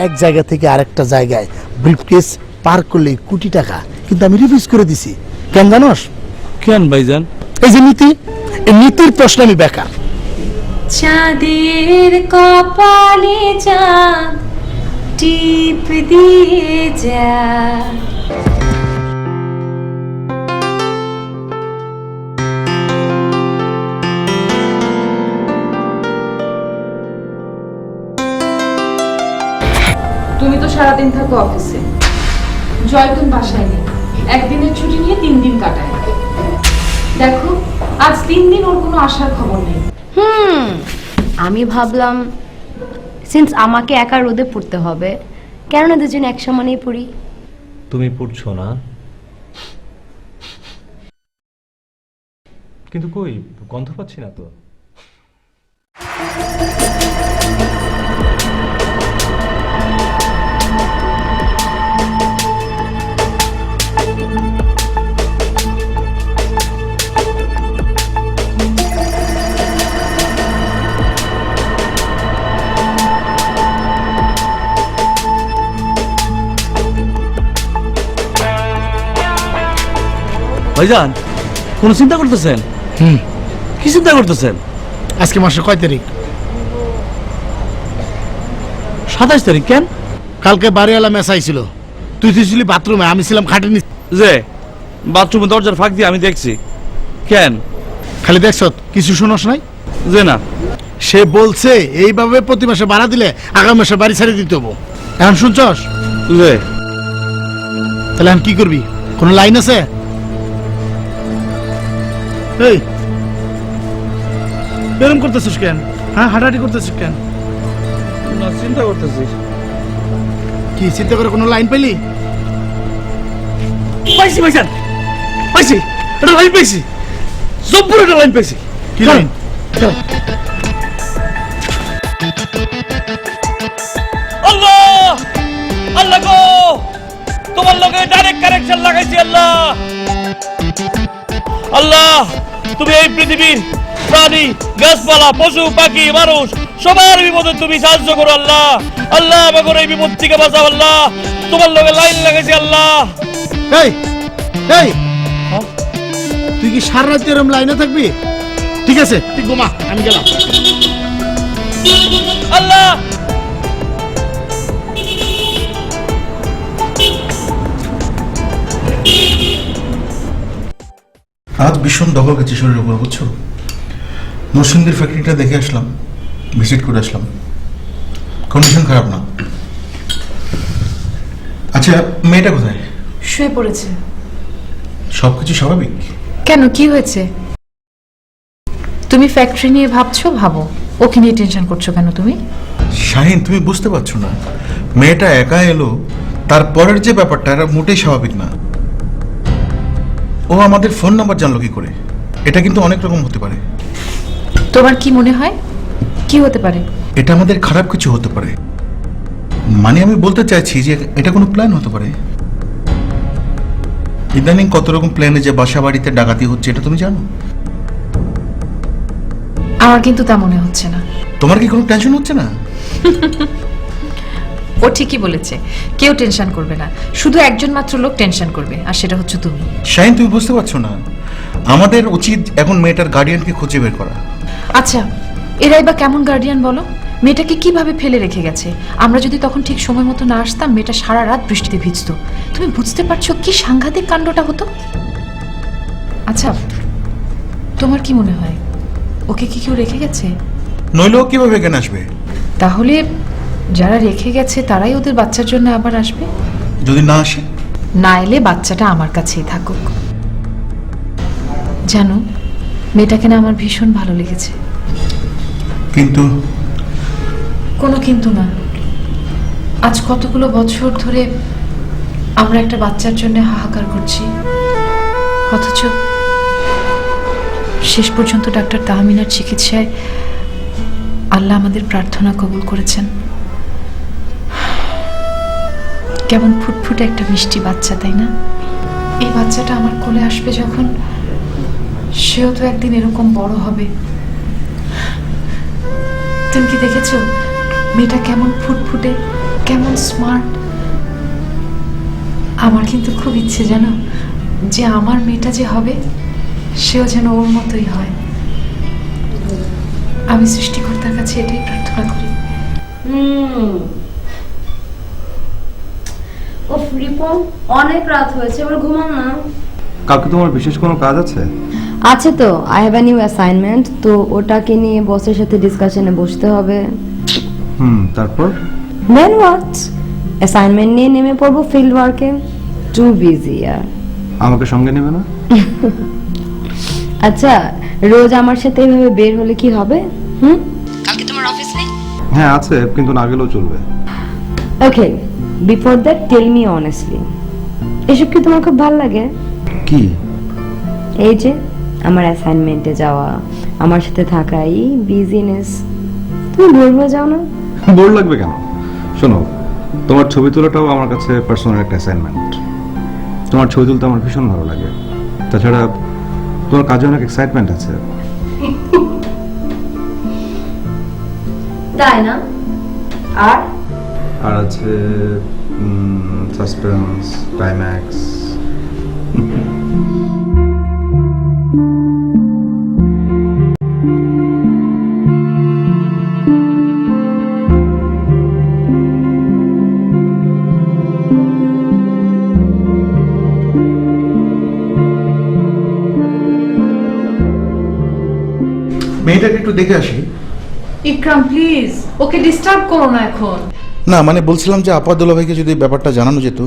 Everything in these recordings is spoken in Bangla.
এক জায়গা থেকে আরেকটা জায়গায় ব্রিফকেস পার করলে কোটি টাকা, কিন্তু আমি রিফিউজ করে দিছি। কেন জানোস? কেন ভাইজান? এই যে নীতি, এই নীতির প্রশ্ন আমি বেকার। চাঁদের কপালে চাঁদ টিপ দিয়ে যা। তুমি তো সারাদিন থাকো অফিসে, জয়তুন বাসায় নেই, একদিনের ছুটি নিয়ে 3 দিন কাটায়। দেখো আজ 3 দিন ওর কোনো আসার খবর নেই। আমি ভাবলাম সিন্স আমাকে একা রোদে পড়তে হবে, কেননা দুজন এক সমানেই পড়ি। তুমি পড়ছো না, কিন্তু কই গন্ধ পাচ্ছি না তো। ভাইজান কোন চিন্তা করতেছেন? কি চিন্তা করতেছেন? আজকে মাসের কয় তারিখ? 27 তারিখ। কেন? কালকে বাড়িওয়ালা মেস আইছিল, তুই ছিলি বাথরুমে, আমি ছিলাম খাটে নিচে। যে বাথরুমে দরজার ফাঁক দিয়ে আমি দেখছি। কেন? খালি দেখছ, কিছু শোনস নাই? যে না, সে বলছে এইভাবে প্রতি মাসে ভাড়া দিলে আগামী মাসে বাড়ি ছেড়ে দিতে হবো। এখন শুনছস? যে তাহলে এখন কি করবি? কোনো লাইন আছে? এই এরকম করতেছিস কেন? হ্যাঁ, হাঁটাহাঁটি করতেছিস কেন? না, চিন্তা করতেছি। কি চিন্তা করে কোনো লাইন পেলি? পাইছি ভাইজান, পাইছি, একটা লাইন পাইছি, জব্বর একটা লাইন পাইছি। কি লাইন? আল্লাহ আল্লাহ গো, তোমার লগে ডাইরেক্ট কানেকশন লাগাইছি। আল্লাহ আল্লাহ, তুমি এই পৃথিবীর প্রাণী, গাছপালা, পশু পাখি, মানুষ সবার বিপদে তুমি সাহায্য করো। আল্লাহ আল্লাহ, আমাকে এই বিপদ থেকে বাঁচাও। আল্লাহ তোমার লগে লাইন লাগাইছি। আল্লাহ এই এই তুই কি সারা রাত এরকম লাইনে থাকবি? ঠিক আছে, তুই ঘুমা, আমি গেলাম। আল্লাহ আজ ভীষণ দখল গেছে শরীরের উপর, বুঝছো? নরসিংদীর ফ্যাক্টরিটা দেখে আসলাম, ভিজিট করে আসলাম, কন্ডিশন খারাপ না। আচ্ছা, মেয়েটা কোথায়? শুয়ে পড়েছে। সবকিছু স্বাভাবিক? কেন, কি হয়েছে? তুমি ফ্যাক্টরি নিয়ে ভাবছো, ভাবো, ওকে নিয়ে টেনশন করছো কেন তুমি? শাহিন, তুমি বুঝতে পারছো না, মেয়েটা একা এলো, তারপরের যে ব্যাপারটা এটা মোটেই স্বাভাবিক না। ও আমাদের ফোন নাম্বার জানলো কি করে? এটা কিন্তু অনেক রকম হতে পারে। তোমার কি মনে হয় কি হতে পারে? এটা আমাদের খারাপ কিছু হতে পারে। মানে আমি বলতে চাইছি যে এটা কোনো প্ল্যান হতে পারে। ইদানিং কত রকম প্ল্যানে যে বাসা বাড়িতে ডাকাতি হচ্ছে, এটা তুমি জানো? আমার কিন্তু তা মনে হচ্ছে না। তোমার কি কোনো টেনশন হচ্ছে না? ও ঠিকই বলেছে, কেউ টেনশন করবে না, শুধু একজন মাত্র লোক টেনশন করবে, আর সেটা হচ্ছে তুমি। শাহিন, তুমি বুঝতে পারছো না, আমাদের উচিত এখন মেয়েটার গার্ডিয়ানকে খুঁজে বের করা। আচ্ছা, এরাই বা কেমন গার্ডিয়ান বলো? মেয়েটাকে কিভাবে ফেলে রেখে গেছে? আমরা যদি তখন ঠিক সময় মতো না আসতাম, মেয়েটা সারা রাত বৃষ্টিতে ভিজতো। তুমি বুঝতে পারছো কি সাংঘাতিক কাণ্ডটা হতো? আচ্ছা, তোমার কি মনে হয় ওকে কি কেউ রেখে গেছে? নইলেও কিভাবে এখানে আসবে? তাহলে যারা রেখে গেছে তারাই ওদের বাচ্চার জন্য আবার আসবে। যদি না আসে? না এলে বাচ্চাটা আমার কাছেই থাকুক। জানো, মেয়েটাকে না আমার ভীষণ ভালো লেগেছে। কিন্তু? কোনো কিন্তু না। আজ কতগুলো বছর ধরে আমরা একটা বাচ্চার জন্য হাহাকার করছি, অথচ শেষ পর্যন্ত ডাক্তার তাহমিনার চিকিৎসায় আল্লাহ আমাদের প্রার্থনা কবুল করেছেন। কেমন ফুটফুটে একটা মিষ্টি বাচ্চা, তাই না? এই বাচ্চাটা আমার কোলে আসবে যখন, সেও তো একদিন এরকম বড় হবে। তুমি কি দেখেছো মেয়েটা কেমন ফুটফুটে, কেমন স্মার্ট। আমার কিন্তু খুব ইচ্ছে জানো যে আমার মেয়েটা যে হবে সেও যেন ওর মতোই হয়। আমি সৃষ্টিকর্তার কাছে এটাই প্রার্থনা করি। ও রিপন, অনেক রাত হয়েছে, এবার ঘুমান না। কালকে তোমার বিশেষ কোনো কাজ আছে? আছে তো, I have a new assignment, তো ওটাকে নিয়ে বসের সাথে ডিসকাশনে বসতে হবে। তারপর? দেন হোয়াট, অ্যাসাইনমেন্ট নিয়ে নেমে পড়বো ফিল্ড ওয়ার্কে। টু বিজি ইয়ার। আমাকে সঙ্গে নেবে না? আচ্ছা, রোজ আমার সাথে এইভাবে বের হলে কি হবে? কালকে তোমার অফিস নেই? হ্যাঁ আছে, কিন্তু না গেলেও চলবে। Okay, before that tell me honestly, এসব কি তোমার খুব ভালো লাগে? কি? এই যে আমার অ্যাসাইনমেন্টে যাওয়া, আমার সাথে থাকা, এই বিজিনেস, তুমি বোর হয়ে যাও না? বোর লাগবে কেন? শোনো, তোমার ছবি তোলাটাও আমার কাছে পার্সোনাল একটা অ্যাসাইনমেন্ট। তোমার ছবি তুলতে আমার ভীষণ ভালো লাগে। তাছাড়া তোমার কাজে অনেক এক্সাইটমেন্ট আছে। তাই না? আর আর আছে সাসপেন্স, ক্লাইম্যাক্স। মেয়েটাকে একটু দেখে আসি। ইকরাম প্লিজ, ওকে ডিস্টার্ব করো না এখন। না মানে বলছিলাম যে আপা দুলাভাইকে যদি ব্যাপারটা জানানো যেত।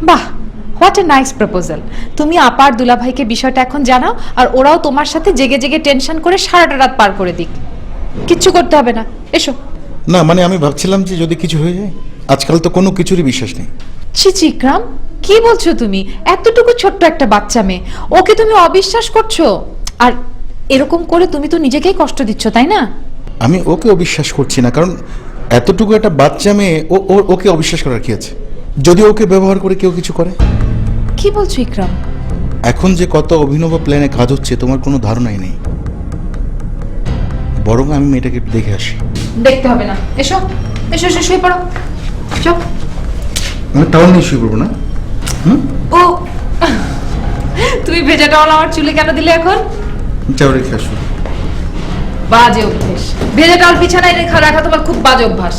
বাহ, হোয়াট এ নাইস প্রপোজাল। তুমি আপার দুলাভাইকে বিষয়টা এখন জানাও, আর ওরাও তোমার সাথে জেগে জেগে টেনশন করে সারাটা রাত পার করে দিক। কিচ্ছু করতে হবে না, এসো। না মানে আমি ভাবছিলাম যে যদি কিছু হয়ে যায়, আজকাল তো কোনো কিছুরই বিশ্বাস নেই। ছি ছি ইকরাম, কি বলছো তুমি? এতটুকু ছোট্ট একটা বাচ্চা মেয়ে, ওকে তুমি অবিশ্বাস করছো? আর এরকম করে তুমি তো নিজেকেই কষ্ট দিচ্ছ, তাই না? আমি ওকে অবিশ্বাস করছি না, কারণ এতটুকু একটা বাচ্চা মেয়ে ওকে অবিশ্বাস করার কি আছে? যদি ওকে ব্যবহার করে কেউ কিছু করে? কি বলছো ইকরাম? এখন যে কত অভিনব প্ল্যানে কাজ হচ্ছে তোমার কোনো ধারণাই নেই। বরং আমি মেয়েটাকে একটু দেখে আসি। দেখতে হবে না, এসো এসো এসো, শুয়ে পড়ো। চুপ। আমি টাওয়াল নিয়ে শুয়ে পড়বো না? ও, তুমি ভেজা টাওয়াল আমার চুলে কেন দিলে এখন? যাও রেখে আসো। বাজে অভ্যাস, ভেজা টাওয়াল বিছানায় রাখা তোমার খুব বাজে অভ্যাস।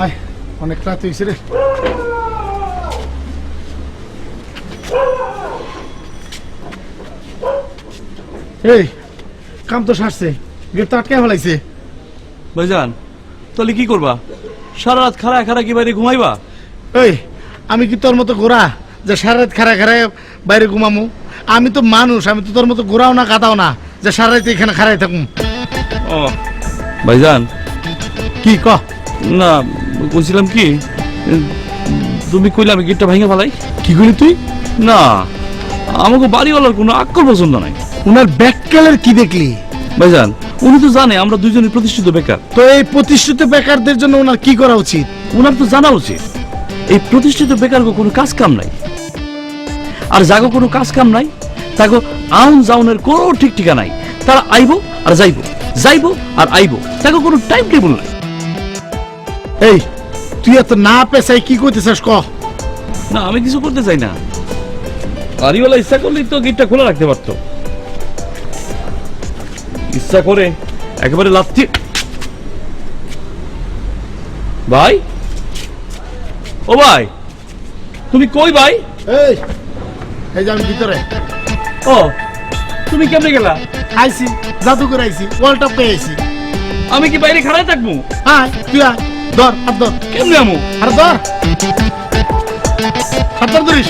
আয়, অনেক রাত হয়েছে রে। এই কাম তো সারছে, গেট তো আটকে ফেলাইছে। ভাইজান, তাহলে কি করবা? সারা রাত খাড়া খাড়া কি বাইরে ঘুমাইবা? এই আমি কি তোর মতো ঘোরা যে সারা রাত খাড়া খাড়ায় বাইরে ঘুমামু? আমি তো মানুষ, আমি তো তোর মতো ঘোরাও না কাটাও না যে সারা রাত এখানে খাড়াই থাকুম। ও ভাইজান, কি ক? না বলছিলাম কি, তুমি কইলে আমি গেটটা ভাঙে ফেলাই? কি করি তুই? না, আমাকে বাড়িওয়ালার কোনো আক্কল পছন্দ নাই। উনার ব্যাককেলের কি দেখলি? ভাইজান, উনি তো জানে আমরা দুইজনই প্রতিষ্ঠিত বেকার। তো এই প্রতিষ্ঠিত বেকারদের জন্য ওনার কি করা উচিত? ওনার তো জানা উচিত এই প্রতিষ্ঠিত বেকার কোনো কাজ কাম নাই, আর যাগো কোনো কাজ কাম নাই তাগো আউন জাউনের কোনো ঠিক ঠিকা নাই। তারা আইবো আর যাইবো, যাইবো আর আইবো, তাগো কোনো টাইম টেবিল নাই। এই তুই এত না পেছাই কি করতেছিস ক? না আমি কিছু করতে চাই না, বাড়িওয়ালা ইচ্ছা করলেই তো গেটটা খোলা রাখতে পারতো। ইচ্ছা করে একেবারে লাথি। ভাই, ও ভাই, তুমি কই ভাই? এই এই যে আমি ভিতরে। ও তুমি কেমনে গেলা? আইসি, জাদুঘর আইসি, ওয়ার্ল্ড কাপ পেয়ে আইসি। আমি কি বাইরে খাড়ায় থাকবো? হ্যাঁ তুই আয়, ধর আর ধর। কেমনে আমু? আর ধর। সাবধান ধরিস।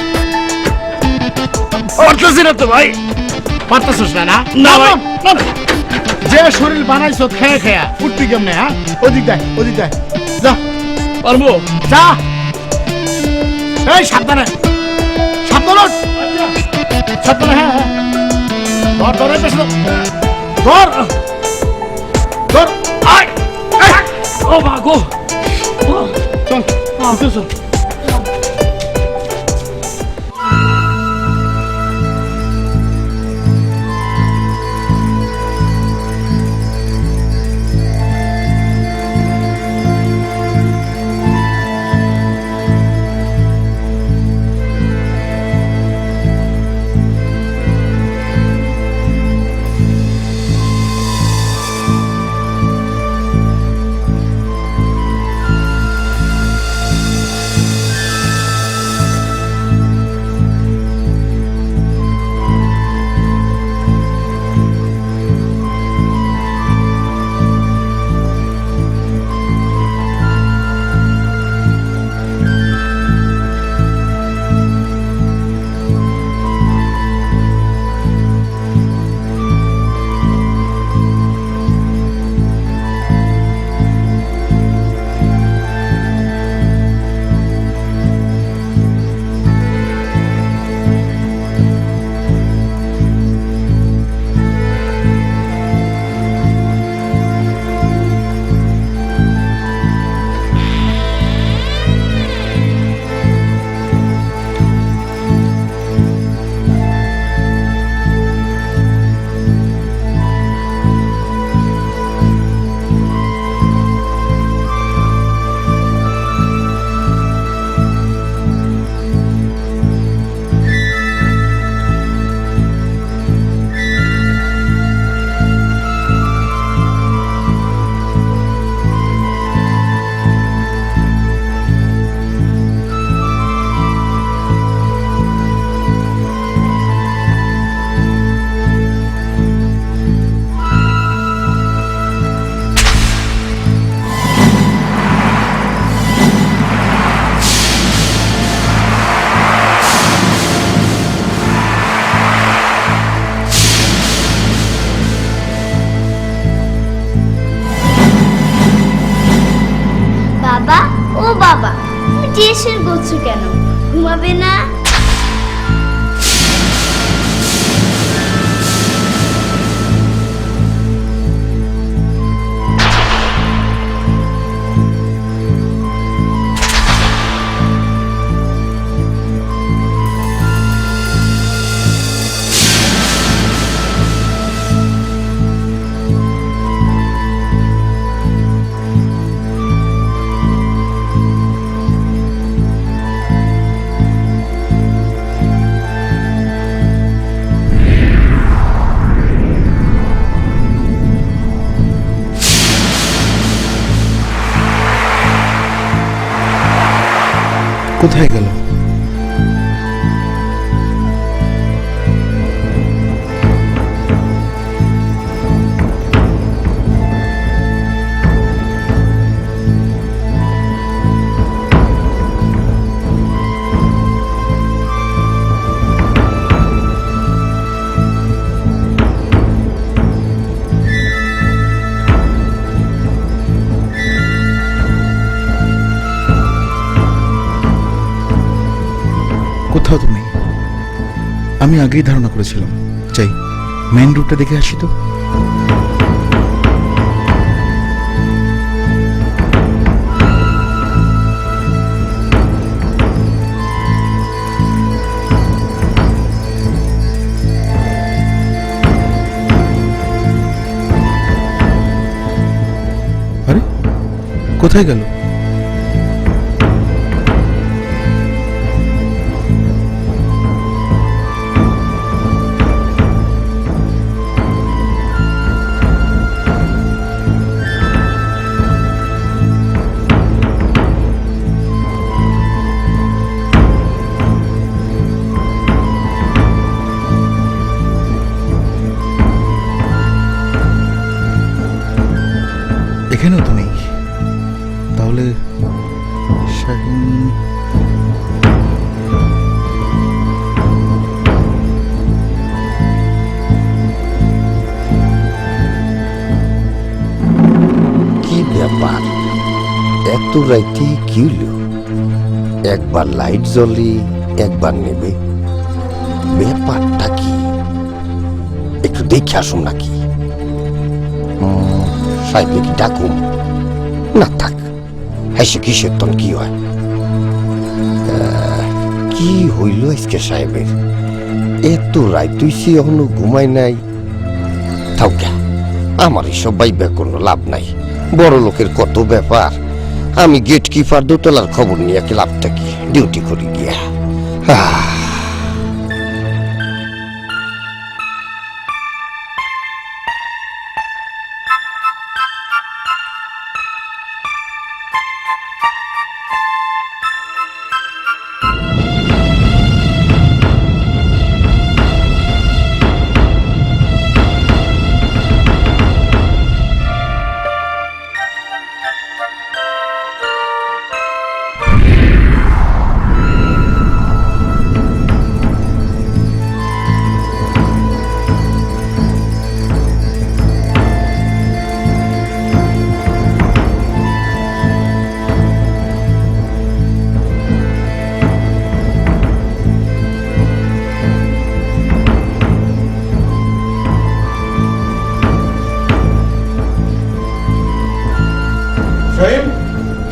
পারতেছি না তো ভাই। পারতাছিস না না? না ভাই। নাম। যে শরীর বানাইছ খেয়ে খেয়া উঠবি কেমনে? হ্যাঁ, ওদিক দেয়, ওদিক দেয়। যা, পারবো? যা। এই সাবধানে, সাবধান ওঠ। সাবধানে, হ্যাঁ হ্যাঁ। ধর ধর, এই পেছনে ধর। ধর। আয়। ও মা গো। চল, ভিতরে চল। বাবা তুমি টেনশন করছো কেন? ঘুমাবে না? কোথায় গেল? কোথাও তো নেই। আমি আগেই ধারণা করেছিলাম। চাই মেইন রুটটা দেখে আসি তো। আরে কোথায় গেল? এখানেও তো নেই। তাহলে শাহিন ব্যাপার? এত রাইতে কি হইল? একবার লাইট জ্বলে একবার নেবে, ব্যাপারটা কি? একটু দেখে আসুন নাকি? সাহেবকে কি ডাকুম? না থাক, হাসে কিসের তন কি হয়? কি হইল আজকে সাহেবের? এত রাত তুইছি এখনো ঘুমাই নাই। থাকা, আমার এসব বাইবা কোনো লাভ নাই। বড় লোকের কত ব্যাপার। আমি গেট কিপার দোতলার খবর নিয়ে কি লাভটা কি? ডিউটি করি গিয়া। শাহিন,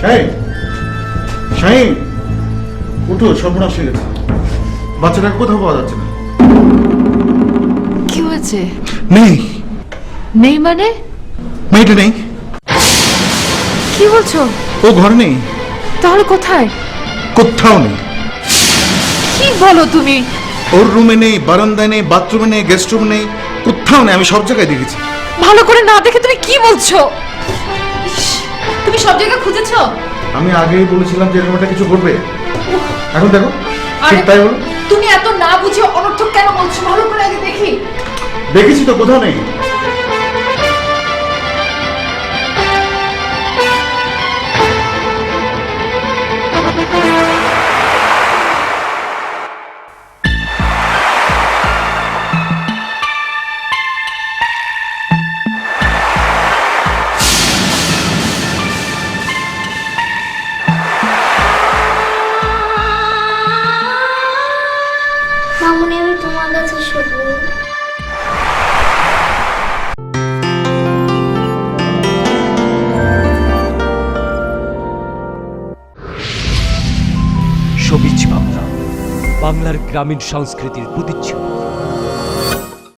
শাহিন, শাহিন, উঠো, সর্বনাশ হয়ে গেছে। বাচ্চাটাকে কোথাও পাওয়া যাচ্ছে না। কি হয়েছে? নেই, নেই মানে? মেয়েটা নেই। কি বলছো? ও ঘরে নেই। তাহলে কোথায়? কোথাও নেই। কি বলো তুমি? ওর রুমে নেই, বারান্দায় নেই, বাথরুমে নেই, গেস্ট রুমে নেই, কোথাও নেই। আমি সব জায়গায় দেখেছি। ভালো করে না দেখে তুমি কি বলছো? ইস, তুমি সব জায়গায় খুঁজেছো? আমি আগেই বলেছিলাম যে এরকম একটা কিছু ঘটবে। এখন দেখো, আরে, ঠিক তাই হলো। তুমি এত না বুঝে অনর্থক কেন বলছো? ভালো করে আগে দেখি। দেখেছি তো, কোথাও নেই। মামুনি, আমি তোমার কাছে শুবো। সবিজ বাংলা, বাংলার গ্রামীণ সংস্কৃতির প্রতিচ্ছবি।